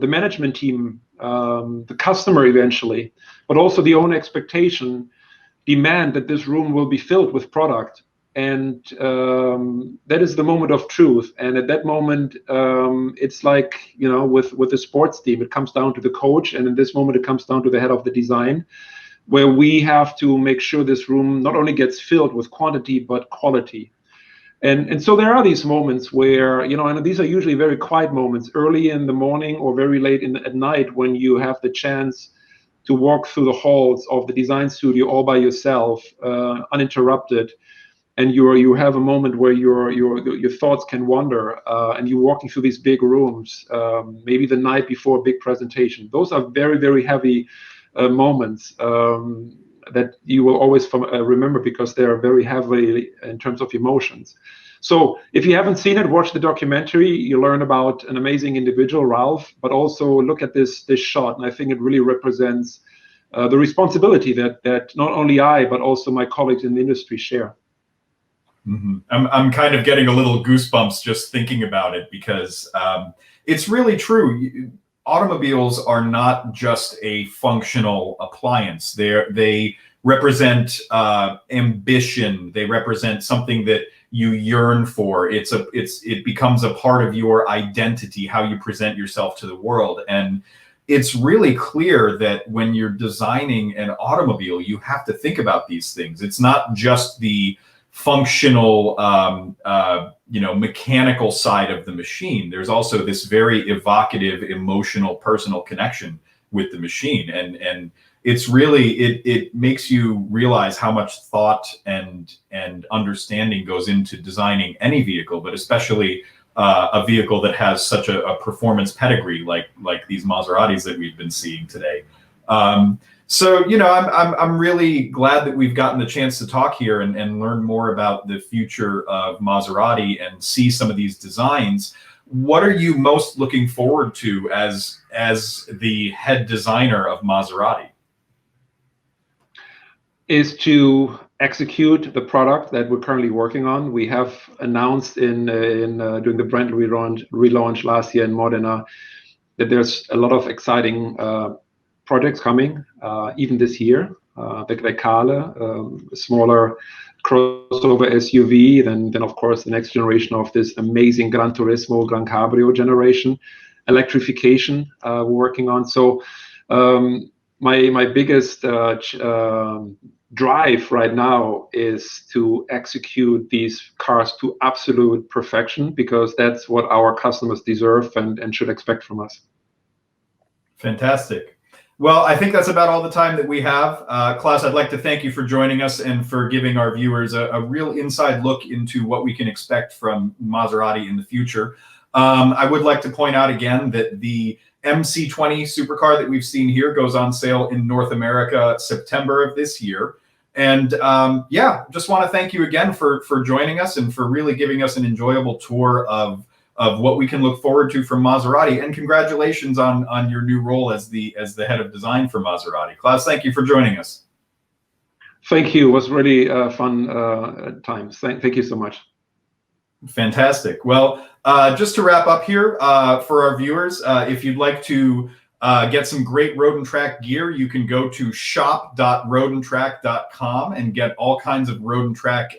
management team, the customer eventually, but also the own expectation, demand that this room will be filled with product. And that is the moment of truth. And at that moment, it's like, with the sports team, it comes down to the coach. And in this moment, it comes down to the head of the design, where we have to make sure this room not only gets filled with quantity, but quality. And so there are these moments where, and these are usually very quiet moments, early in the morning or very late at night, when you have the chance to walk through the halls of the design studio all by yourself, uninterrupted. And you have a moment where your thoughts can wander, and you're walking through these big rooms, maybe the night before a big presentation. Those are very, very heavy moments that you will always remember, because they are very heavy in terms of emotions. So if you haven't seen it, watch the documentary. You learn about an amazing individual, Ralph, but also look at this shot. And I think it really represents the responsibility that not only I, but also my colleagues in the industry share. I'm kind of getting a little goosebumps just thinking about it, because it's really true. Automobiles are not just a functional appliance. They represent ambition. They represent something that you yearn for. It becomes a part of your identity, how you present yourself to the world. And it's really clear that when you're designing an automobile, you have to think about these things. It's not just the functional, mechanical side of the machine. There's also this very evocative, emotional, personal connection with the machine, and it's really it makes you realize how much thought and understanding goes into designing any vehicle, but especially a vehicle that has such a performance pedigree like these Maseratis that we've been seeing today. So, you know, I'm really glad that we've gotten the chance to talk here and learn more about the future of Maserati and see some of these designs. What are you most looking forward to as the head designer of Maserati? Is to execute the product that we're currently working on. We have announced during the brand relaunch last year in Modena that there's a lot of exciting projects coming, even this year. The Grecale, a smaller crossover SUV, then of course the next generation of this amazing Gran Turismo, Gran Cabrio generation, electrification we're working on. So my biggest drive right now is to execute these cars to absolute perfection, because that's what our customers deserve and should expect from us. Fantastic. Well, I think that's about all the time that we have. Klaus, I'd like to thank you for joining us and for giving our viewers a real inside look into what we can expect from Maserati in the future. I would like to point out again that the MC20 supercar that we've seen here goes on sale in North America September of this year. And yeah, just want to thank you again for joining us and for really giving us an enjoyable tour of what we can look forward to from Maserati. And congratulations on your new role as the head of design for Maserati. Klaus, thank you for joining us. Thank you. It was really fun times. Thank you so much. Fantastic. Well, just to wrap up here for our viewers, if you'd like to get some great Road and Track gear, you can go to shop.roadandtrack.com and get all kinds of Road and Track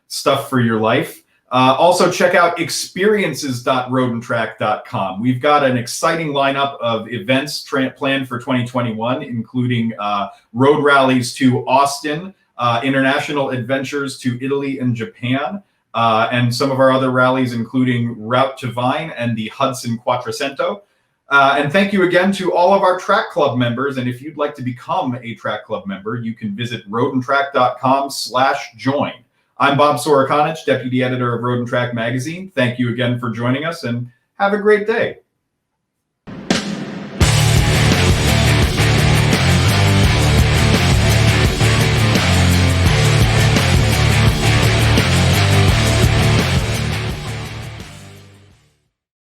stuff for your life. Also check out experiences.roadandtrack.com. We've got an exciting lineup of events planned for 2021, including road rallies to Austin, international adventures to Italy and Japan, and some of our other rallies, including Route to Vine and the Hudson Quattrocento. And thank you again to all of our Track Club members. And if you'd like to become a Track Club member, you can visit roadandtrack.com/join. I'm Bob Sorokanich, Deputy Editor of Road and Track Magazine. Thank you again for joining us and have a great day.